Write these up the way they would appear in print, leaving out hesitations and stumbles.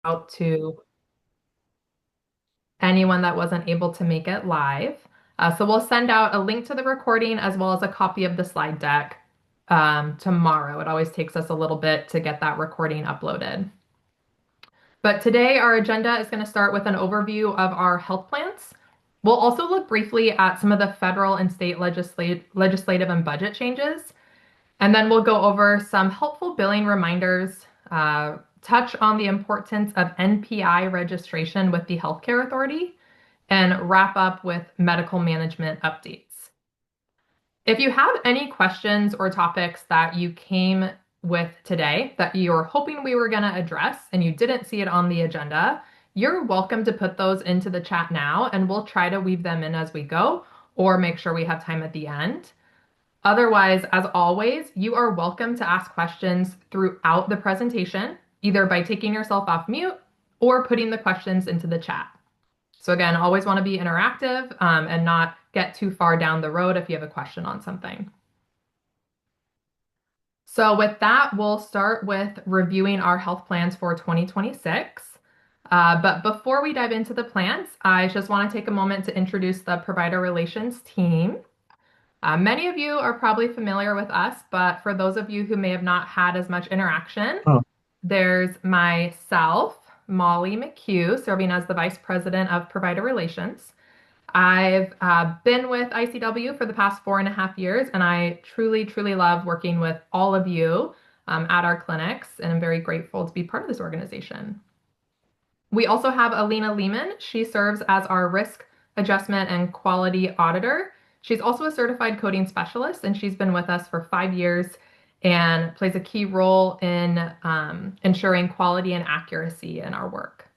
out to anyone that wasn't able to make it live. So we'll send out a link to the recording as well as a copy of the slide deck tomorrow. It always takes us a little bit to get that recording uploaded. But today our agenda is going to start with an overview of our health plans. We'll also look briefly at some of the federal and state legislative and budget changes. And then we'll go over some helpful billing reminders, touch on the importance of NPI registration with the Healthcare Authority, and wrap up with medical management updates. If you have any questions or topics that you came with today that you're hoping we were going to address and you didn't see it on the agenda, you're welcome to put those into the chat now and we'll try to weave them in as we go or make sure we have time at the end. Otherwise, as always, you are welcome to ask questions throughout the presentation, either by taking yourself off mute or putting the questions into the chat. So again, always want to be interactive and not get too far down the road if you have a question on something. So with that, we'll start with reviewing our health plans for 2026. But before we dive into the plans, I just want to take a moment to introduce the provider relations team. Many of you are probably familiar with us, but for those of you who may have not had as much interaction, there's myself, Molly McHugh, serving as the Vice President of Provider Relations. I've been with ICW for the past 4.5 years, and I truly, truly love working with all of you at our clinics, and I'm very grateful to be part of this organization. We also have Alina Lehman. She serves as our Risk Adjustment and Quality Auditor. She's also a certified coding specialist, and she's been with us for 5 years and plays a key role in ensuring quality and accuracy in our work.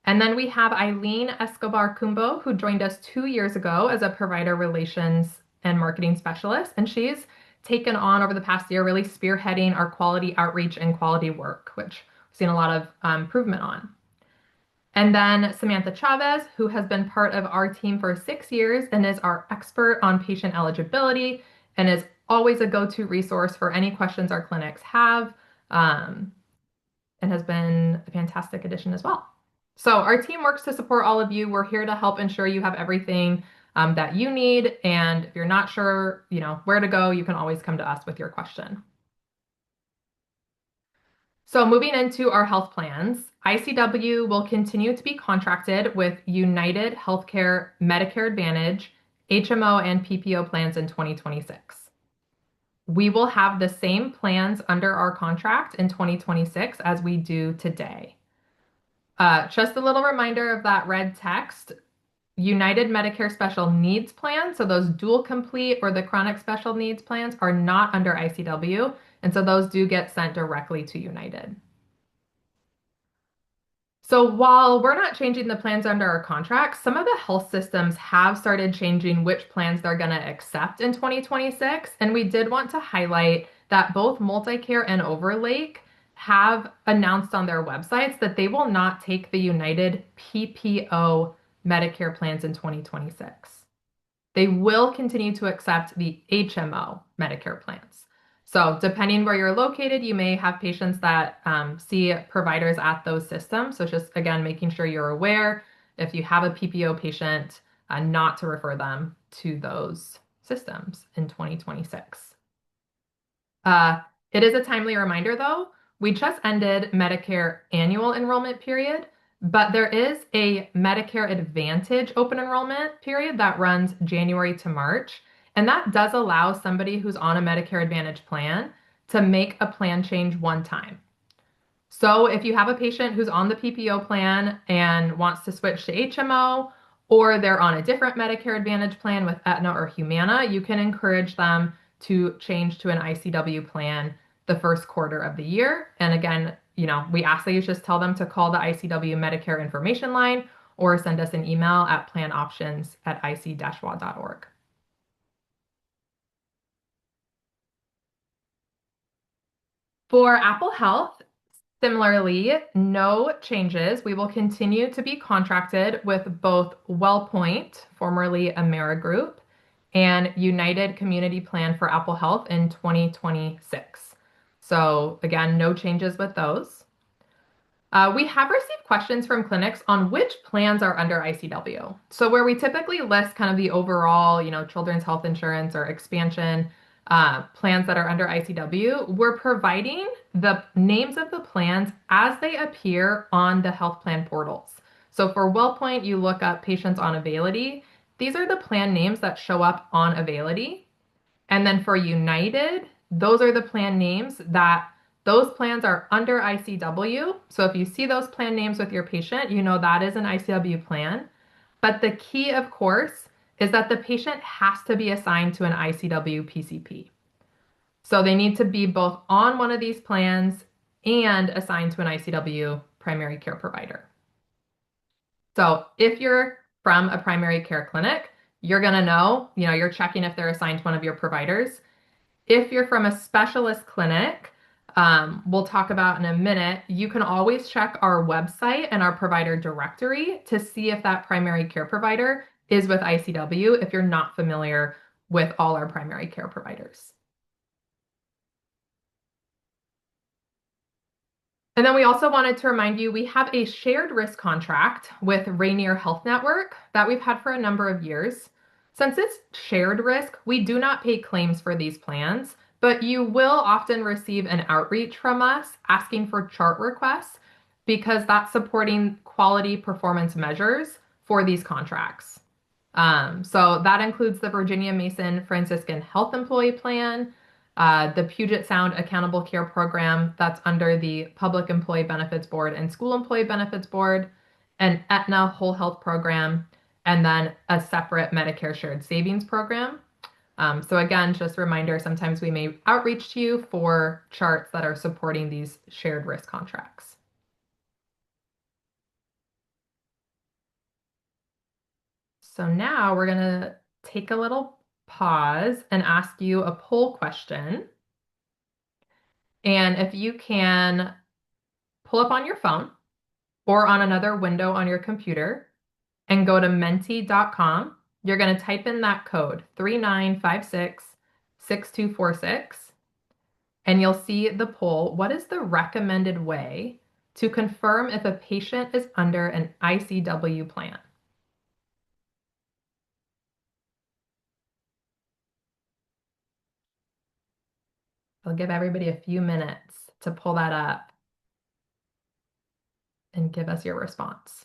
And then we have Eileen Escobar Cumbo, who joined us 2 years ago as a provider relations and marketing specialist. And she's taken on over the past year, really spearheading our quality outreach and quality work, which we've seen a lot of improvement on. And then Samantha Chavez, who has been part of our team for 6 years and is our expert on patient eligibility and is always a go-to resource for any questions our clinics have, and has been a fantastic addition as well. So our team works to support all of you. We're here to help ensure you have everything that you need. And if you're not sure, where to go, you can always come to us with your question. So moving into our health plans, ICW will continue to be contracted with United Healthcare Medicare Advantage, HMO, and PPO plans in 2026. We will have the same plans under our contract in 2026 as we do today. Just a little reminder of that red text. United Medicare Special Needs Plans, so those dual complete or the chronic special needs plans are not under ICW, and so those do get sent directly to United. So while we're not changing the plans under our contract, some of the health systems have started changing which plans they're going to accept in 2026, and we did want to highlight that both Multicare and Overlake have announced on their websites that they will not take the United PPO Medicare plans in 2026. They will continue to accept the HMO Medicare plans. So depending where you're located, you may have patients that see providers at those systems. So just, again, making sure you're aware if you have a PPO patient, not to refer them to those systems in 2026. It is a timely reminder, though. We just ended Medicare annual enrollment period, but there is a Medicare Advantage open enrollment period that runs January to March, and that does allow somebody who's on a Medicare Advantage plan to make a plan change one time. So if you have a patient who's on the PPO plan and wants to switch to HMO, or they're on a different Medicare Advantage plan with Aetna or Humana, you can encourage them to change to an ICW plan the first quarter of the year. And again, we ask that you just tell them to call the ICW Medicare information line or send us an email at planoptions@ic-wa.org. For Apple Health, similarly, no changes. We will continue to be contracted with both WellPoint, formerly Amerigroup, and United Community Plan for Apple Health in 2026. So again, no changes with those. We have received questions from clinics on which plans are under ICW. So where we typically list kind of the overall, children's health insurance or expansion plans that are under ICW, we're providing the names of the plans as they appear on the health plan portals. So for WellPoint, you look up patients on Availity. These are the plan names that show up on Availity. And then for United, those are the plan names that those plans are under ICW. So if you see those plan names with your patient, you know that is an ICW plan. But the key, of course, is that the patient has to be assigned to an ICW PCP. So they need to be both on one of these plans and assigned to an ICW primary care provider. So if you're from a primary care clinic, you're going to know, you're checking if they're assigned to one of your providers. If you're from a specialist clinic, we'll talk about in a minute, you can always check our website and our provider directory to see if that primary care provider is with ICW if you're not familiar with all our primary care providers. And then we also wanted to remind you, we have a shared risk contract with Rainier Health Network that we've had for a number of years. Since it's shared risk, we do not pay claims for these plans, but you will often receive an outreach from us asking for chart requests because that's supporting quality performance measures for these contracts. So that includes the Virginia Mason Franciscan Health Employee Plan, the Puget Sound Accountable Care Program that's under the Public Employee Benefits Board and School Employee Benefits Board, an Aetna Whole Health Program, and then a separate Medicare Shared Savings Program. So again, just a reminder, sometimes we may outreach to you for charts that are supporting these shared risk contracts. So now we're going to take a little pause and ask you a poll question. And if you can pull up on your phone or on another window on your computer and go to menti.com, you're going to type in that code 39566246, and you'll see the poll. What is the recommended way to confirm if a patient is under an ICW plan? I'll give everybody a few minutes to pull that up and give us your response.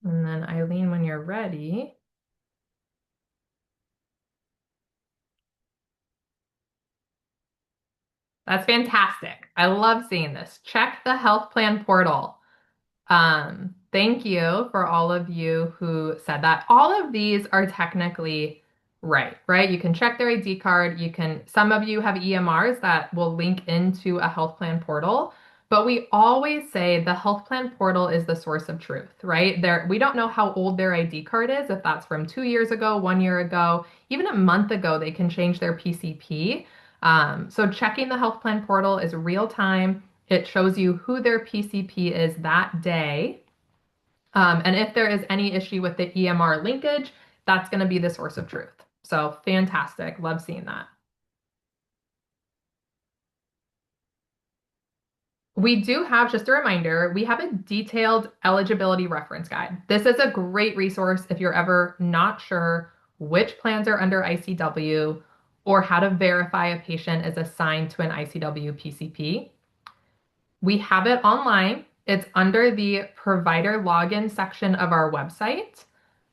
And then Eileen, when you're ready. That's fantastic. I love seeing this. Check the health plan portal. Thank you for all of you who said that. All of these are technically right? You can check their ID card. Some of you have EMRs that will link into a health plan portal, but we always say the health plan portal is the source of truth, right? We don't know how old their ID card is, if that's from 2 years ago, 1 year ago, even a month ago, they can change their PCP. So checking the health plan portal is real time. It shows you who their PCP is that day. And if there is any issue with the EMR linkage, that's going to be the source of truth. So fantastic. Love seeing that. We do have, just a reminder, we have a detailed eligibility reference guide. This is a great resource if you're ever not sure which plans are under ICW or how to verify a patient is assigned to an ICW PCP. We have it online. It's under the provider login section of our website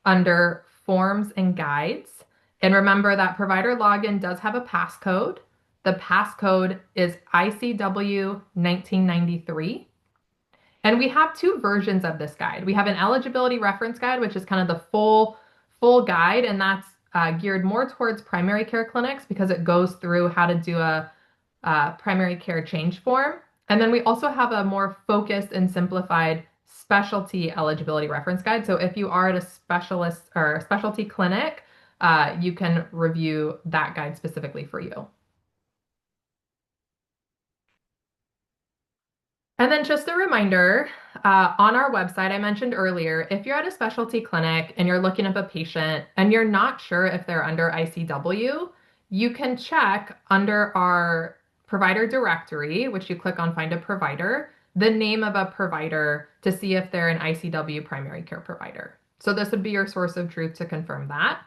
under forms and guides. And remember that provider login does have a passcode. The passcode is ICW 1993. And we have two versions of this guide. We have an eligibility reference guide, which is kind of the full guide, and that's geared more towards primary care clinics because it goes through how to do a primary care change form. And then we also have a more focused and simplified specialty eligibility reference guide. So if you are at a specialist or a specialty clinic, you can review that guide specifically for you. And then just a reminder, on our website, I mentioned earlier, if you're at a specialty clinic and you're looking up a patient and you're not sure if they're under ICW, you can check under our provider directory, which you click on Find a Provider, the name of a provider to see if they're an ICW primary care provider. So this would be your source of truth to confirm that.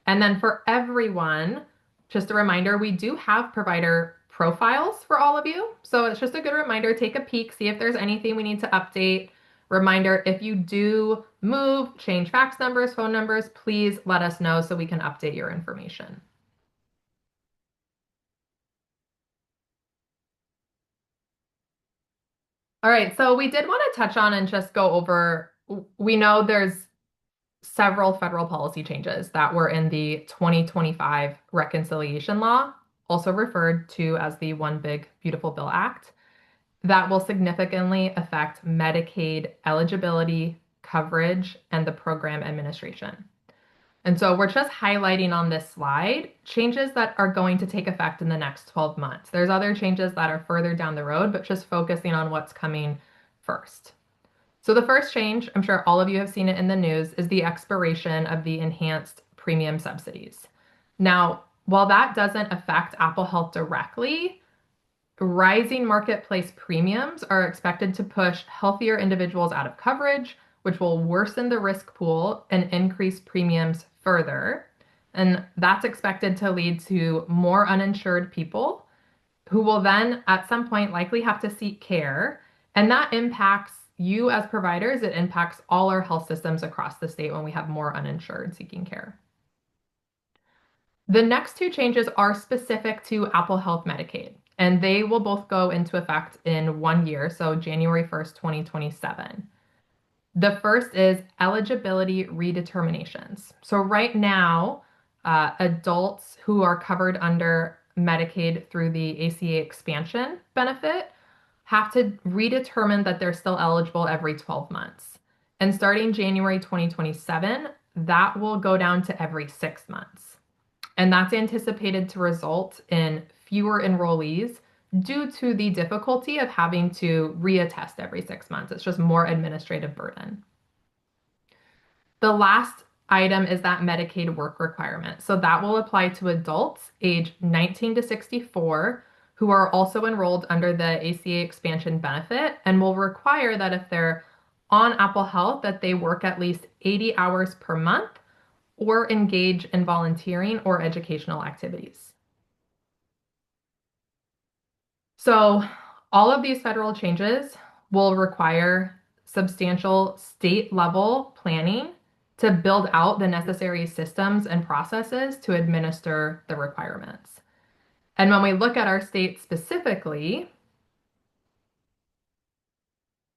And then for everyone, just a reminder, we do have provider profiles for all of you. So it's just a good reminder, take a peek, see if there's anything we need to update. Reminder, if you do move, change fax numbers, phone numbers, please let us know so we can update your information. All right, so we did want to touch on and just go over, we know there's several federal policy changes that were in the 2025 reconciliation law, also referred to as the One Big Beautiful Bill Act, that will significantly affect Medicaid eligibility, coverage, and the program administration. And so we're just highlighting on this slide changes that are going to take effect in the next 12 months. There's other changes that are further down the road, but just focusing on what's coming first. So the first change, I'm sure all of you have seen it in the news, is the expiration of the enhanced premium subsidies. Now, while that doesn't affect Apple Health directly, rising marketplace premiums are expected to push healthier individuals out of coverage, which will worsen the risk pool and increase premiums further. And that's expected to lead to more uninsured people who will then at some point likely have to seek care. And that impacts you as providers. It impacts all our health systems across the state when we have more uninsured seeking care. The next two changes are specific to Apple Health Medicaid, and they will both go into effect in 1 year, so January 1st, 2027. The first is eligibility redeterminations. So right now, adults who are covered under Medicaid through the ACA expansion benefit have to redetermine that they're still eligible every 12 months. And starting January 2027, that will go down to every 6 months. And that's anticipated to result in fewer enrollees due to the difficulty of having to reattest every 6 months. It's just more administrative burden. The last item is that Medicaid work requirement. So that will apply to adults age 19 to 64 who are also enrolled under the ACA expansion benefit and will require that if they're on Apple Health that they work at least 80 hours per month or engage in volunteering or educational activities. So all of these federal changes will require substantial state level planning to build out the necessary systems and processes to administer the requirements. And when we look at our state specifically,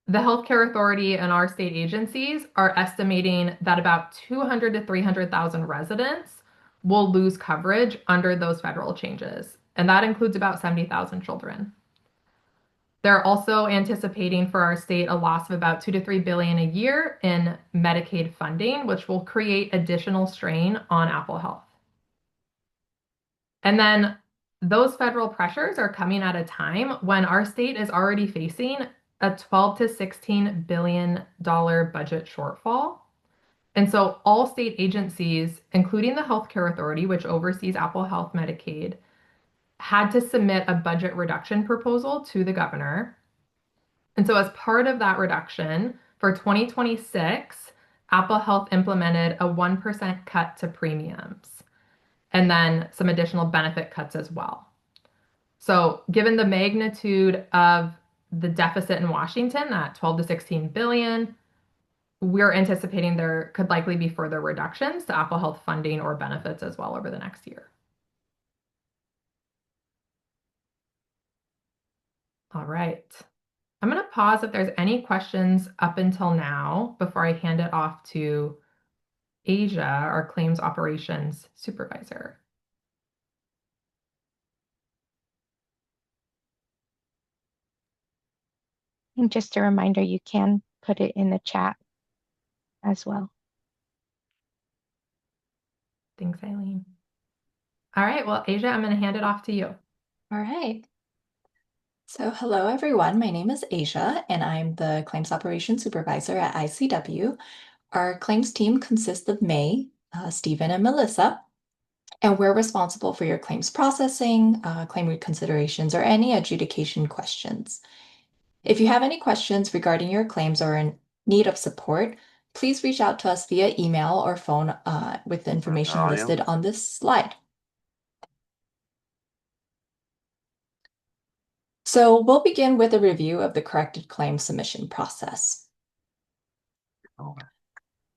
the Healthcare Authority and our state agencies are estimating that about 200 to 300,000 residents will lose coverage under those federal changes. And that includes about 70,000 children. They're also anticipating for our state a loss of about 2 to 3 billion a year in Medicaid funding, which will create additional strain on Apple Health. And then those federal pressures are coming at a time when our state is already facing a $12 to $16 billion budget shortfall. And so all state agencies, including the Healthcare Authority, which oversees Apple Health Medicaid, had to submit a budget reduction proposal to the governor. And so as part of that reduction for 2026, Apple Health implemented a 1% cut to premiums and then some additional benefit cuts as well. So given the magnitude of the deficit in Washington, that 12 to 16 billion, we're anticipating there could likely be further reductions to Apple Health funding or benefits as well over the next year. All right. I'm going to pause if there's any questions up until now before I hand it off to Asia, our claims operations supervisor. And just a reminder, you can put it in the chat as well. Thanks, Eileen. All right, well, Asia, I'm going to hand it off to you. All right. So hello everyone, my name is Asia and I'm the Claims Operations Supervisor at ICW. Our claims team consists of May, Stephen, and Melissa, and we're responsible for your claims processing, claim reconsiderations, or any adjudication questions. If you have any questions regarding your claims or in need of support, please reach out to us via email or phone with the information listed on this slide. So we'll begin with a review of the corrected claim submission process.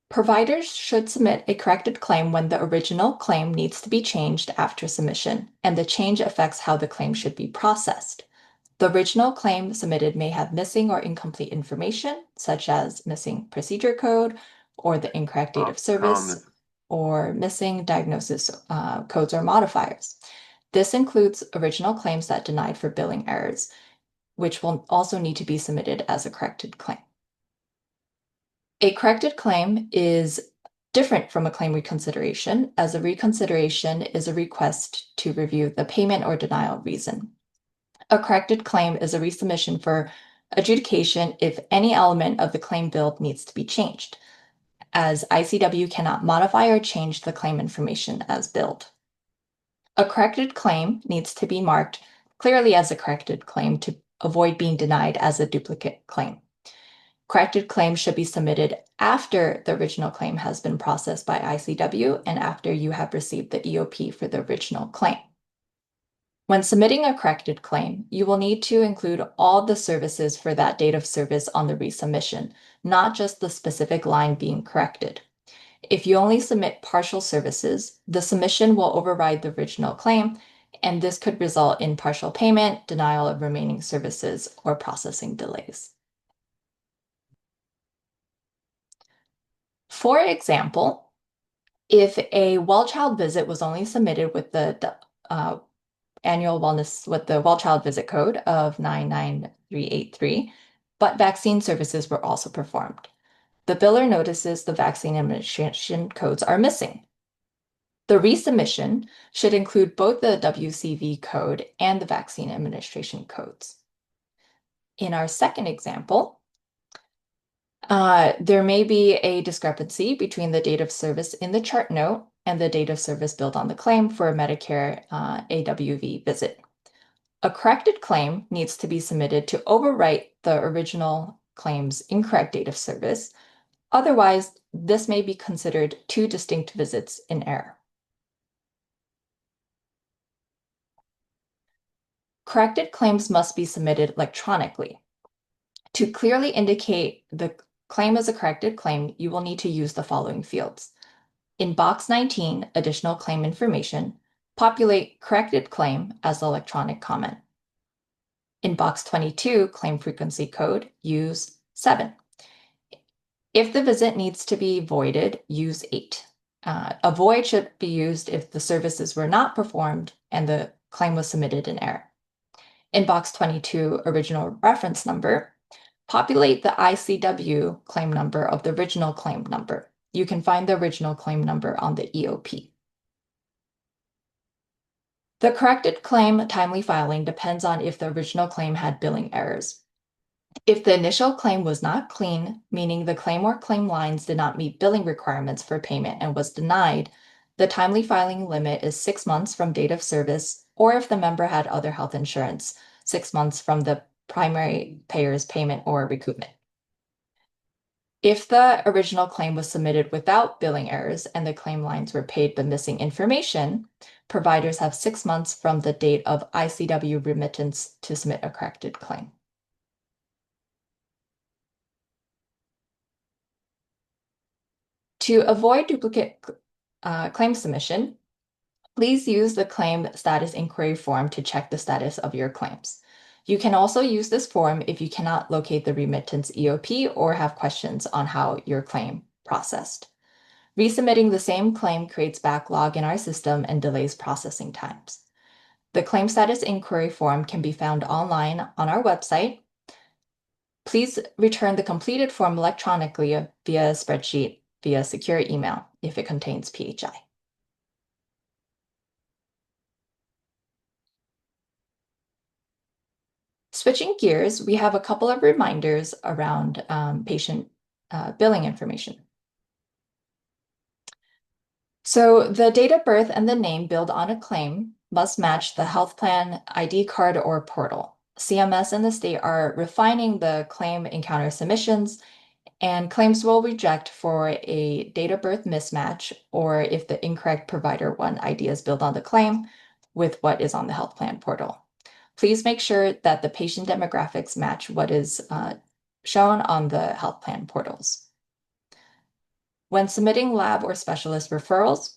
Providers should submit a corrected claim when the original claim needs to be changed after submission, and the change affects how the claim should be processed. The original claim submitted may have missing or incomplete information, such as missing procedure code, or the incorrect date of service, or missing diagnosis codes or modifiers. This includes original claims that denied for billing errors, which will also need to be submitted as a corrected claim. A corrected claim is different from a claim reconsideration, as a reconsideration is a request to review the payment or denial reason. A corrected claim is a resubmission for adjudication if any element of the claim billed needs to be changed, as ICW cannot modify or change the claim information as billed. A corrected claim needs to be marked clearly as a corrected claim to avoid being denied as a duplicate claim. Corrected claims should be submitted after the original claim has been processed by ICW and after you have received the EOP for the original claim. When submitting a corrected claim, you will need to include all the services for that date of service on the resubmission, not just the specific line being corrected. If you only submit partial services, the submission will override the original claim, and this could result in partial payment, denial of remaining services, or processing delays. For example, if a well-child visit was only submitted with the annual wellness with the well-child visit code of 99383, but vaccine services were also performed, the biller notices the vaccine administration codes are missing. The resubmission should include both the WCV code and the vaccine administration codes. In our second example, there may be a discrepancy between the date of service in the chart note and the date of service billed on the claim for a Medicare AWV visit. A corrected claim needs to be submitted to overwrite the original claim's incorrect date of service. Otherwise, this may be considered two distinct visits in error. Corrected claims must be submitted electronically. To clearly indicate the claim is a corrected claim, you will need to use the following fields. In box 19, additional claim information, populate corrected claim as electronic comment. In box 22, claim frequency code, use 7. If the visit needs to be voided, use 8. A void should be used if the services were not performed and the claim was submitted in error. In box 22, original reference number, populate the ICW claim number of the original claim number. You can find the original claim number on the EOP. The corrected claim timely filing depends on if the original claim had billing errors. If the initial claim was not clean, meaning the claim or claim lines did not meet billing requirements for payment and was denied, the timely filing limit is 6 months from date of service, or if the member had other health insurance, 6 months from the primary payer's payment or recoupment. If the original claim was submitted without billing errors and the claim lines were paid but missing information, providers have 6 months from the date of ICW remittance to submit a corrected claim. To avoid duplicate claim submission, please use the claim status inquiry form to check the status of your claims. You can also use this form if you cannot locate the remittance EOP or have questions on how your claim processed. Resubmitting the same claim creates backlog in our system and delays processing times. The claim status inquiry form can be found online on our website. Please return the completed form electronically via spreadsheet via secure email if it contains PHI. Switching gears, we have a couple of reminders around patient billing information. So the date of birth and the name billed on a claim must match the health plan ID card or portal. CMS and the state are refining the claim encounter submissions, and claims will reject for a date of birth mismatch or if the incorrect provider one ID is billed on the claim with what is on the health plan portal. Please make sure that the patient demographics match what is shown on the health plan portals. When submitting lab or specialist referrals,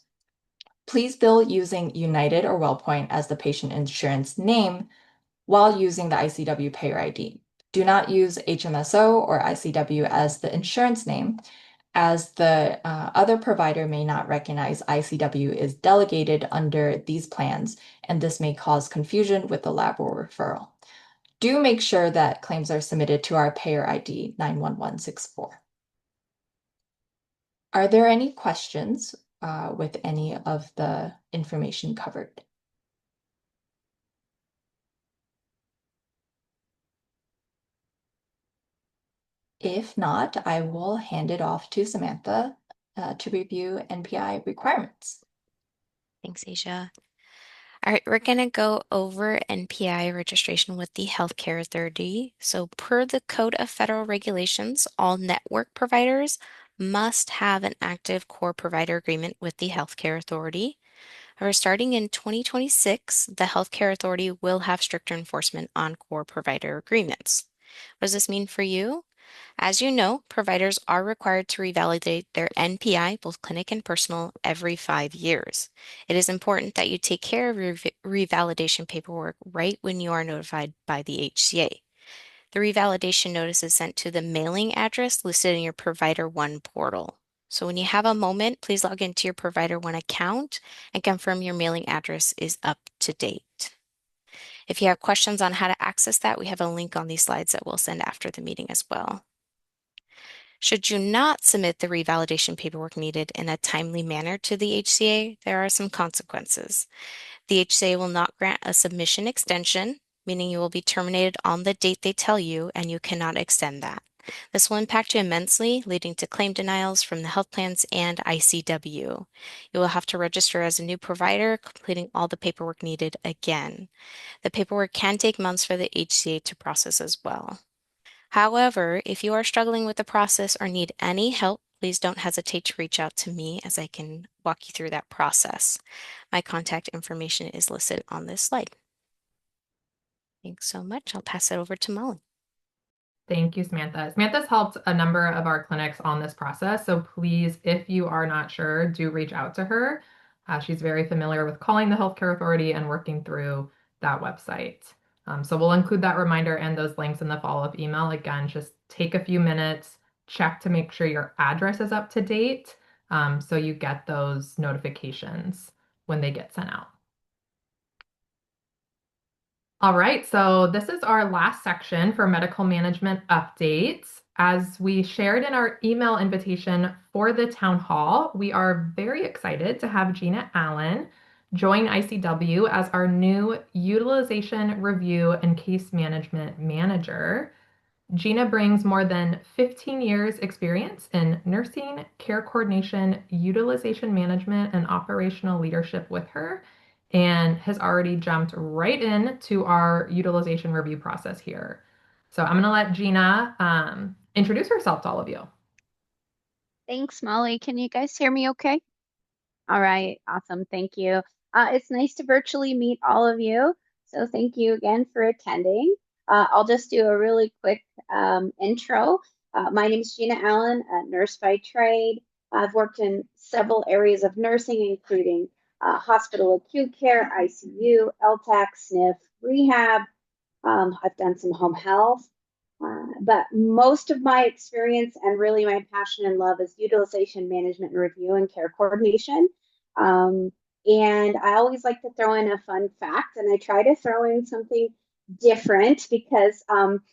please bill using United or WellPoint as the patient insurance name while using the ICW payer ID. Do not use HMSO or ICW as the insurance name, as the other provider may not recognize ICW is delegated under these plans, and this may cause confusion with the lab or referral. Do make sure that claims are submitted to our payer ID 91164. Are there any questions with any of the information covered? If not, I will hand it off to Samantha to review NPI requirements. Thanks, Asia. All right, we're going to go over NPI registration with the Healthcare Authority. So per the Code of Federal Regulations, all network providers must have an active core provider agreement with the Healthcare Authority. However, starting in 2026, the Healthcare Authority will have stricter enforcement on core provider agreements. What does this mean for you? As you know, providers are required to revalidate their NPI, both clinic and personal, every 5 years. It is important that you take care of your revalidation paperwork right when you are notified by the HCA. The revalidation notice is sent to the mailing address listed in your Provider One portal. So when you have a moment, please log into your Provider One account and confirm your mailing address is up to date. If you have questions on how to access that, we have a link on these slides that we'll send after the meeting as well. Should you not submit the revalidation paperwork needed in a timely manner to the HCA, there are some consequences. The HCA will not grant a submission extension, meaning you will be terminated on the date they tell you and you cannot extend that. This will impact you immensely, leading to claim denials from the health plans and ICW. You will have to register as a new provider, completing all the paperwork needed again. The paperwork can take months for the HCA to process as well. However, if you are struggling with the process or need any help, please don't hesitate to reach out to me as I can walk you through that process. My contact information is listed on this slide. Thanks so much. I'll pass it over to Molly. Thank you, Samantha. Samantha's helped a number of our clinics on this process, so please, if you are not sure, do reach out to her. She's very familiar with calling the healthcare authority and working through that website. So we'll include that reminder and those links in the follow-up email. Again, just take a few minutes, check to make sure your address is up to date, so you get those notifications when they get sent out. All right, so this is our last section for medical management updates. As we shared in our email invitation for the town hall, we are very excited to have Gina Allen join ICW as our new utilization review and case management manager. Gina brings more than 15 years experience in nursing, care coordination, utilization management, and operational leadership with her, and has already jumped right into our utilization review process here. So I'm going to let Gina introduce herself to all of you. Thanks, Molly. Can you guys hear me okay? All right, awesome. Thank you. It's nice to virtually meet all of you. So thank you again for attending. I'll just do a really quick intro. My name is Gina Allen, a nurse by trade. I've worked in several areas of nursing, including hospital acute care, ICU, LTAC, SNF, rehab. I've done some home health. But most of my experience and really my passion and love is utilization management and review and care coordination. And I always like to throw in a fun fact, and I try to throw in something different because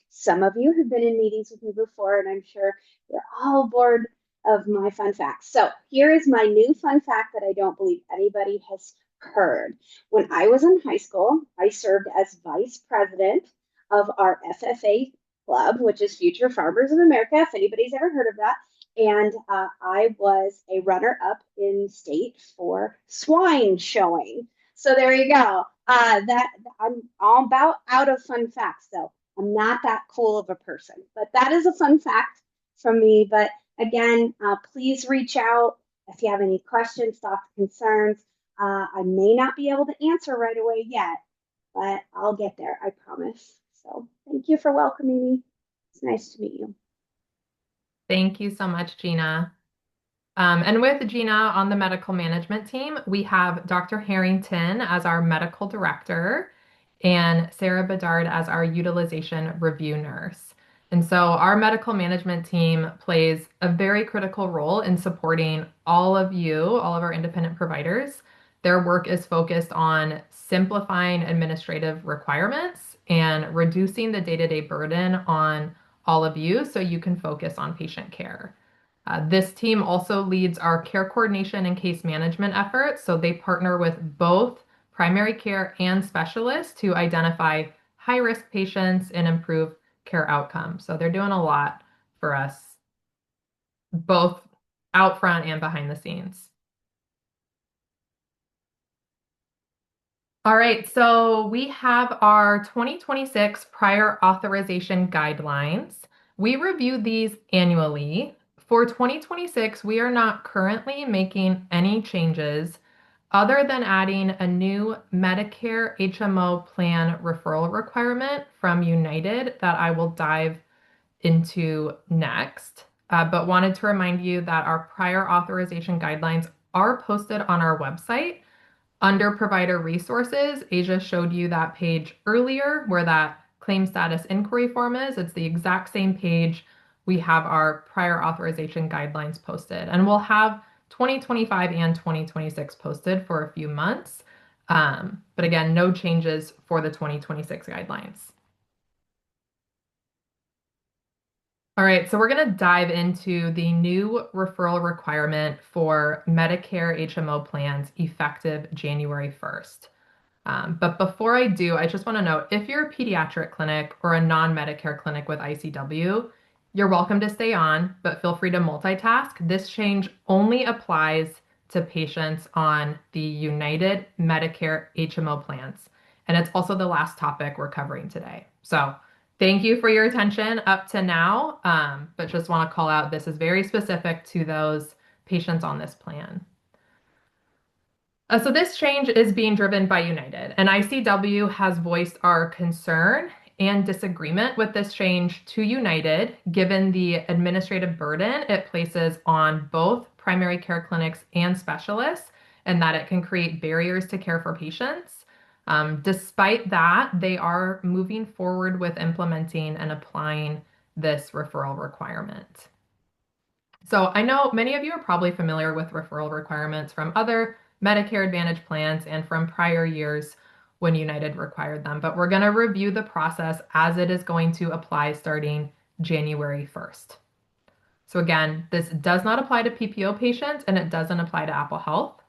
some of you have been in meetings with me before, and I'm sure you're all bored of my fun facts. So here is my new fun fact that I don't believe anybody has heard. When I was in high school, I served as vice president of our FFA club, which is Future Farmers of America, if anybody's ever heard of that. And I was a runner-up in state for swine showing. So there you go. That I'm all about out of fun facts, though. I'm not that cool of a person, but that is a fun fact from me. But again, please reach out if you have any questions, thoughts, concerns. I may not be able to answer right away yet, but I'll get there, I promise. So thank you for welcoming me. It's nice to meet you. Thank you so much, Gina. And with Gina on the medical management team, we have Dr. Harrington as our medical director and Sarah Bedard as our utilization review nurse. And so our medical management team plays a very critical role in supporting all of you, all of our independent providers. Their work is focused on simplifying administrative requirements and reducing the day-to-day burden on all of you so you can focus on patient care. This team also leads our care coordination and case management efforts. So they partner with both primary care and specialists to identify high-risk patients and improve care outcomes. So they're doing a lot for us, both out front and behind the scenes. All right, so we have our 2026 prior authorization guidelines. We review these annually. For 2026, we are not currently making any changes other than adding a new Medicare HMO plan referral requirement from United that I will dive into next. But wanted to remind you that our prior authorization guidelines are posted on our website. Under provider resources, Asia showed you that page earlier where that claim status inquiry form is. It's the exact same page. We have our prior authorization guidelines posted, and we'll have 2025 and 2026 posted for a few months. But again, no changes for the 2026 guidelines. All right, so we're going to dive into the new referral requirement for Medicare HMO plans effective January 1st. But before I do, I just want to note, if you're a pediatric clinic or a non-Medicare clinic with ICW, you're welcome to stay on, but feel free to multitask. This change only applies to patients on the United Medicare HMO plans. And it's also the last topic we're covering today. So thank you for your attention up to now, but just want to call out this is very specific to those patients on this plan. So this change is being driven by United, and ICW has voiced our concern and disagreement with this change to United, given the administrative burden it places on both primary care clinics and specialists, and that it can create barriers to care for patients. Despite that, they are moving forward with implementing and applying this referral requirement. So I know many of you are probably familiar with referral requirements from other Medicare Advantage plans and from prior years when United required them, but we're going to review the process as it is going to apply starting January 1st. So again, this does not apply to PPO patients and it doesn't apply to Apple Health.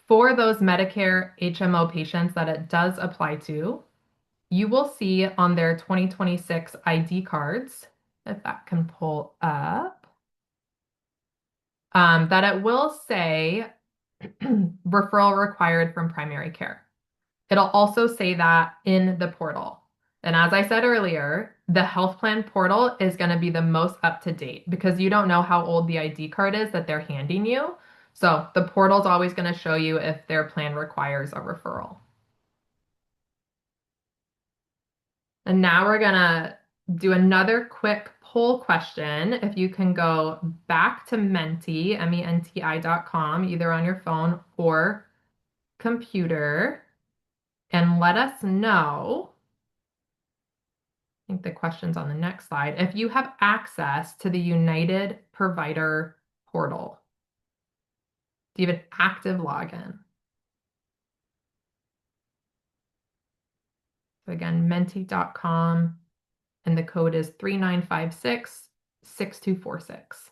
For those Medicare HMO patients that it does apply to, you will see on their 2026 ID cards, if that can pull up, that it will say referral required from primary care. It'll also say that in the portal. And as I said earlier, the health plan portal is going to be the most up to date because you don't know how old the ID card is that they're handing you. So the portal is always going to show you if their plan requires a referral. And now we're going to do another quick poll question. If you can go back to Menti, menti.com, either on your phone or computer, and let us know, I think the question's on the next slide, if you have access to the United Provider Portal. Do you have an active login? So again, menti.com, and the code is 3956-6246.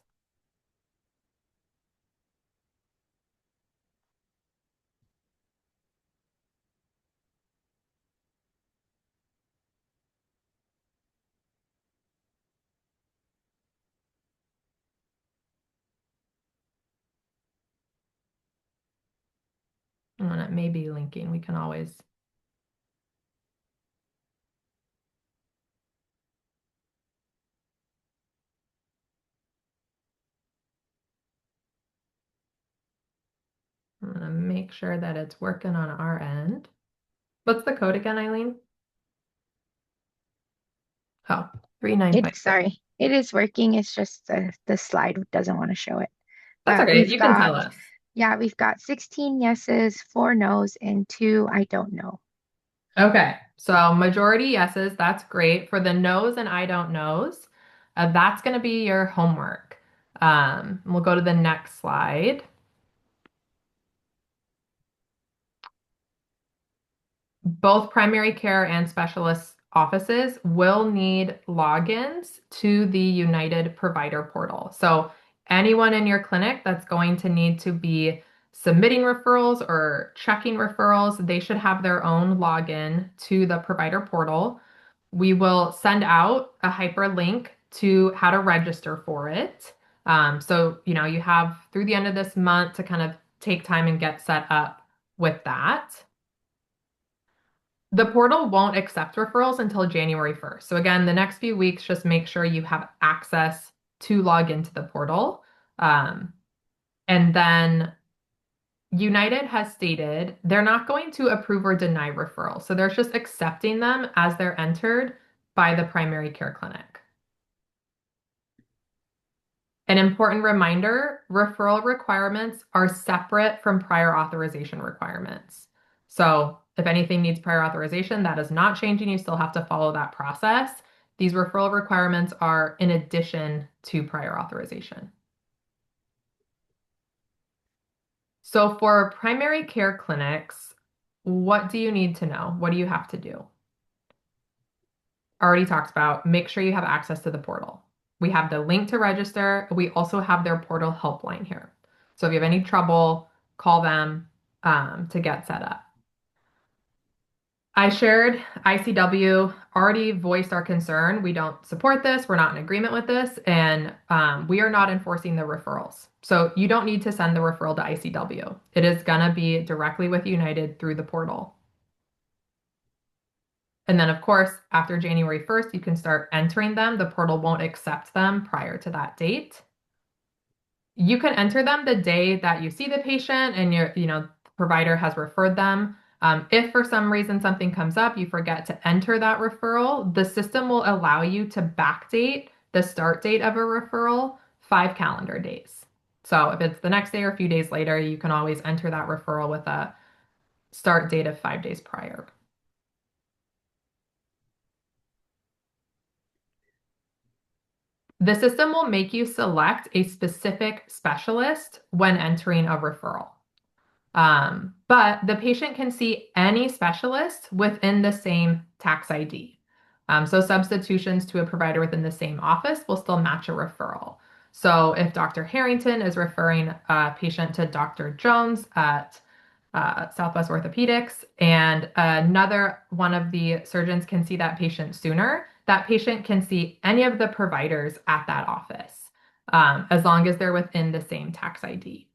And it may be linking. We can always. I'm going to make sure that it's working on our end. What's the code again, Eileen? Oh, 395. Sorry, it is working. It's just the slide doesn't want to show it. That's But okay. You can tell us. yeah, we've got 16 yeses, 4 nos, and 2 I don't know. Okay, so majority yeses, that's great. For the no's and I don't knows, that's going to be your homework. We'll go to the next slide. Both primary care and specialist offices will need logins to the United Provider Portal. So anyone in your clinic that's going to need to be submitting referrals or checking referrals, they should have their own login to the provider portal. We will send out a hyperlink to how to register for it. So, you have through the end of this month to kind of take time and get set up with that. The portal won't accept referrals until January 1st. So again, the next few weeks, just make sure you have access to log into the portal. And then United has stated they're not going to approve or deny referrals. So they're just accepting them as they're entered by the primary care clinic. An important reminder, referral requirements are separate from prior authorization requirements. So if anything needs prior authorization, that is not changing. You still have to follow that process. These referral requirements are in addition to prior authorization. So for primary care clinics, what do you need to know? What do you have to do? Already talked about, make sure you have access to the portal. We have the link to register. We also have their portal helpline here. So if you have any trouble, call them to get set up. I shared ICW already voiced our concern. We don't support this. We're not in agreement with this. And we are not enforcing the referrals. So you don't need to send the referral to ICW. It is going to be directly with United through the portal. And then, of course, after January 1st, you can start entering them. The portal won't accept them prior to that date. You can enter them the day that you see the patient and your provider has referred them. If for some reason something comes up, you forget to enter that referral, the system will allow you to backdate the start date of a referral 5 calendar days. So if it's the next day or a few days later, you can always enter that referral with a start date of 5 days prior. The system will make you select a specific specialist when entering a referral. But the patient can see any specialist within the same tax ID. So substitutions to a provider within the same office will still match a referral. So if Dr. Harrington is referring a patient to Dr. Jones at Southwest Orthopedics, and another one of the surgeons can see that patient sooner, that patient can see any of the providers at that office, as long as they're within the same tax ID.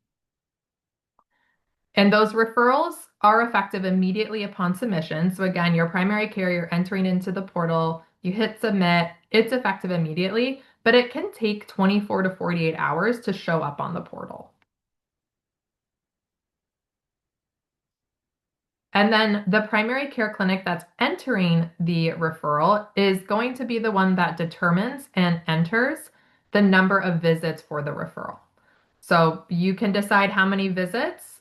And those referrals are effective immediately upon submission. So again, your primary care, you're entering into the portal, you hit submit, it's effective immediately, but it can take 24 to 48 hours to show up on the portal. And then the primary care clinic that's entering the referral is going to be the one that determines and enters the number of visits for the referral. So you can decide how many visits,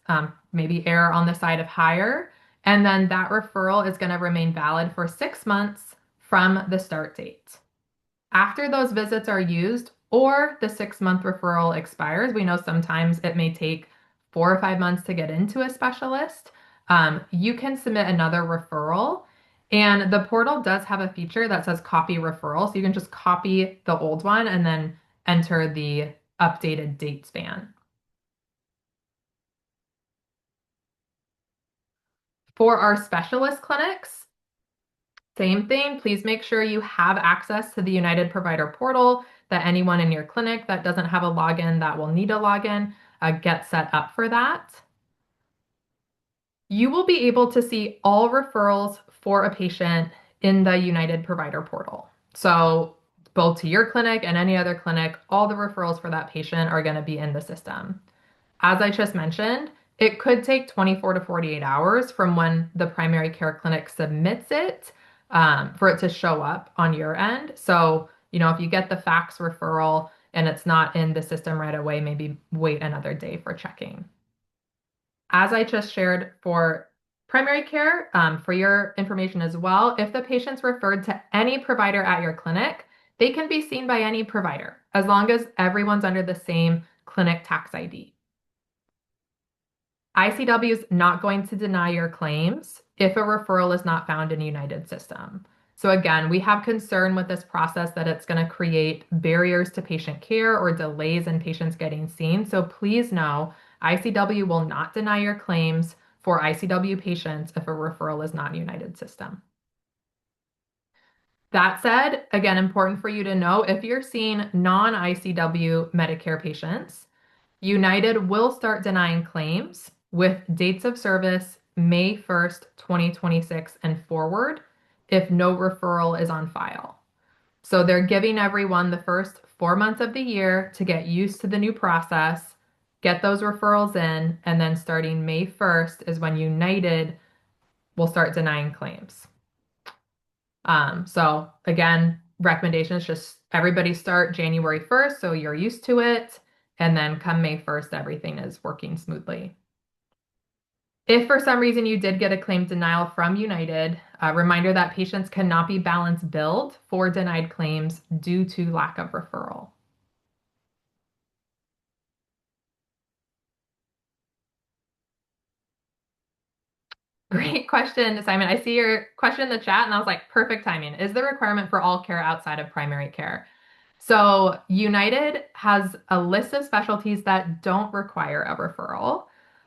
maybe err on the side of higher, and then that referral is going to remain valid for 6 months from the start date. After those visits are used or the 6-month referral expires, we know sometimes it may take 4 or 5 months to get into a specialist. You can submit another referral, and the portal does have a feature that says copy referral. So you can just copy the old one and then enter the updated date span. For our specialist clinics, same thing. Please make sure you have access to the United Provider Portal, that anyone in your clinic that doesn't have a login that will need a login, get set up for that. You will be able to see all referrals for a patient in the United Provider Portal. So both to your clinic and any other clinic, all the referrals for that patient are going to be in the system. As I just mentioned, it could take 24 to 48 hours from when the primary care clinic submits it for it to show up on your end. So, if you get the fax referral and it's not in the system right away, maybe wait another day for checking. As I just shared for primary care, for your information as well, if the patient's referred to any provider at your clinic, they can be seen by any provider as long as everyone's under the same clinic tax ID. ICW is not going to deny your claims if a referral is not found in United system. So again, we have concern with this process that it's going to create barriers to patient care or delays in patients getting seen. So please know ICW will not deny your claims for ICW patients if a referral is not United system. That said, again, important for you to know if you're seeing non-ICW Medicare patients, United will start denying claims with dates of service May 1st, 2026 and forward if no referral is on file. So they're giving everyone the first 4 months of the year to get used to the new process, get those referrals in, and then starting May 1st is when United will start denying claims. So again, recommendation is just everybody start January 1st so you're used to it. And then come May 1st, everything is working smoothly. If for some reason you did get a claim denial from United, a reminder that patients cannot be balance billed for denied claims due to lack of referral. Great question, Simon. I see your question in the chat and I was like, perfect timing. Is the requirement for all care outside of primary care? So United has a list of specialties that don't require a referral.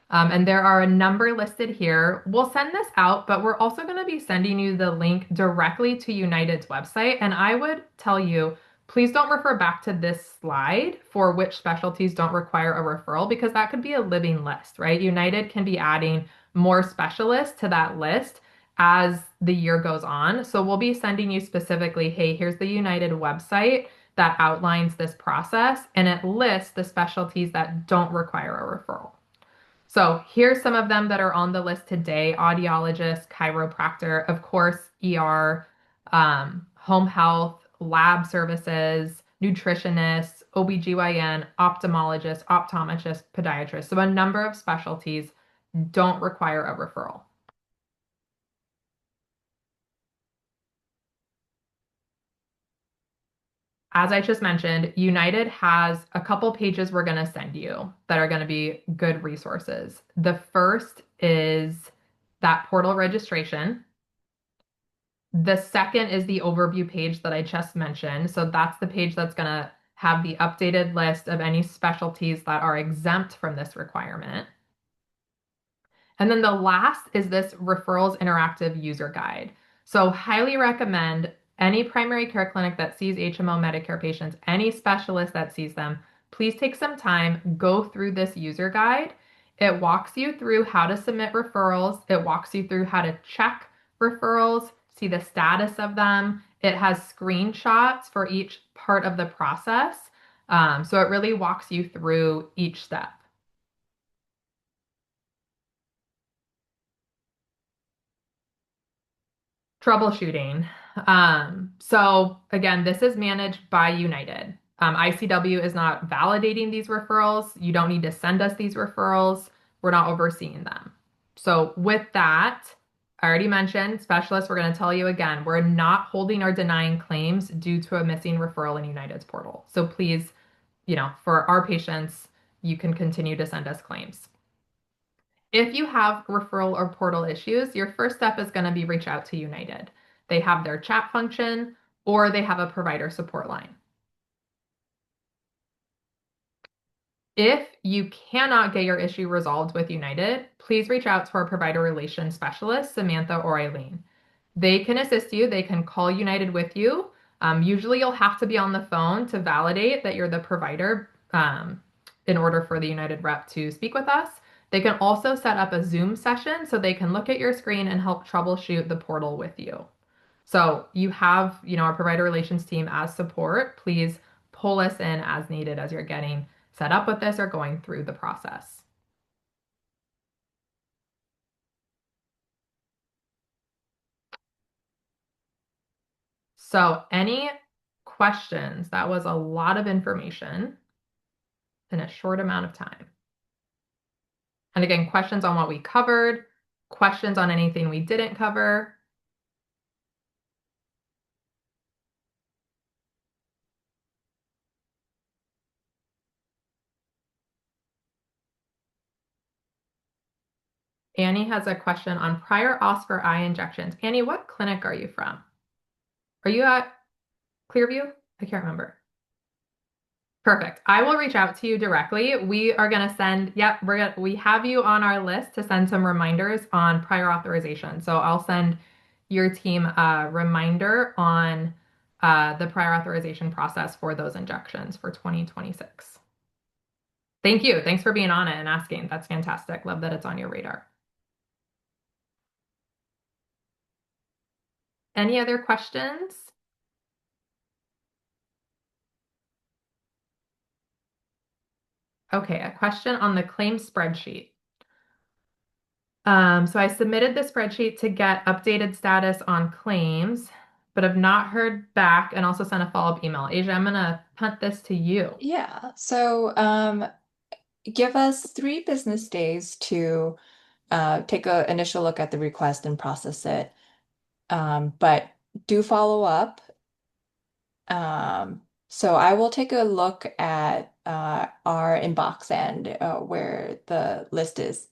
And there are a number listed here. We'll send this out, but we're also going to be sending you the link directly to United's website. And I would tell you, please don't refer back to this slide for which specialties don't require a referral, because that could be a living list, right? United can be adding more specialists to that list as the year goes on. So we'll be sending you specifically, hey, here's the United website that outlines this process, and it lists the specialties that don't require a referral. So here's some of them that are on the list today: audiologist, chiropractor, of course, ER, home health, lab services, nutritionists, OBGYN, ophthalmologist, optometrist, podiatrist. So a number of specialties don't require a referral. As I just mentioned, United has a couple pages we're going to send you that are going to be good resources. The first is that portal registration. The second is the overview page that I just mentioned. So that's the page that's going to have the updated list of any specialties that are exempt from this requirement. And then the last is this referrals interactive user guide. So highly recommend any primary care clinic that sees HMO Medicare patients, any specialist that sees them, please take some time, go through this user guide. It walks you through how to submit referrals. It walks you through how to check referrals, see the status of them. It has screenshots for each part of the process. So it really walks you through each step. Troubleshooting. So again, this is managed by United. ICW is not validating these referrals. You don't need to send us these referrals. We're not overseeing them. So with that, I already mentioned specialists. We're going to tell you again, we're not holding or denying claims due to a missing referral in United's portal. So please, for our patients, you can continue to send us claims. If you have referral or portal issues, your first step is going to be reach out to United. They have their chat function or they have a provider support line. If you cannot get your issue resolved with United, please reach out to our provider relations specialist, Samantha or Eileen. They can assist you. They can call United with you. Usually you'll have to be on the phone to validate that you're the provider in order for the United rep to speak with us. They can also set up a Zoom session so they can look at your screen and help troubleshoot the portal with you. So you have, our provider relations team as support. Please pull us in as needed as you're getting set up with this or going through the process. So any questions? That was a lot of information in a short amount of time. And again, questions on what we covered, questions on anything we didn't cover. Annie has a question on prior auths for eye injections. Annie, what clinic are you from? Are you at Clearview? I can't remember. Perfect. I will reach out to you directly. We are going to send, we have you on our list to send some reminders on prior authorization. So I'll send your team a reminder on the prior authorization process for those injections for 2026. Thank you. Thanks for being on it and asking. That's fantastic. Love that it's on your radar. Any other questions? Okay, a question on the claim spreadsheet. So I submitted the spreadsheet to get updated status on claims, but have not heard back and also sent a follow-up email. Asia, I'm gonna punt this to you. Yeah, so give us 3 business days to take an initial look at the request and process it. But do follow up. So I will take a look at our inbox and where the list is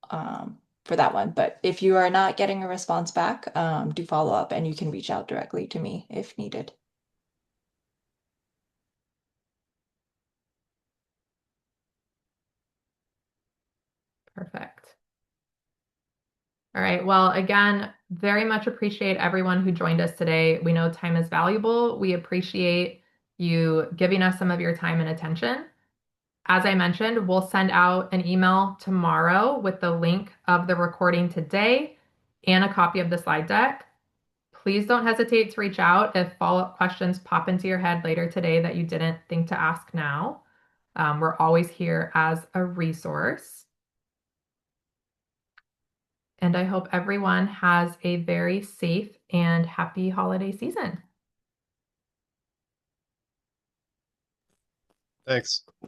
for that one. But if you are not getting a response back, do follow up and you can reach out directly to me if needed. Perfect. All right. Well, again, very much appreciate everyone who joined us today. We know time is valuable. We appreciate you giving us some of your time and attention. As I mentioned, we'll send out an email tomorrow with the link of the recording today and a copy of the slide deck. Please don't hesitate to reach out if follow-up questions pop into your head later today that you didn't think to ask now. We're always here as a resource. And I hope everyone has a very safe and happy holiday season. Thanks.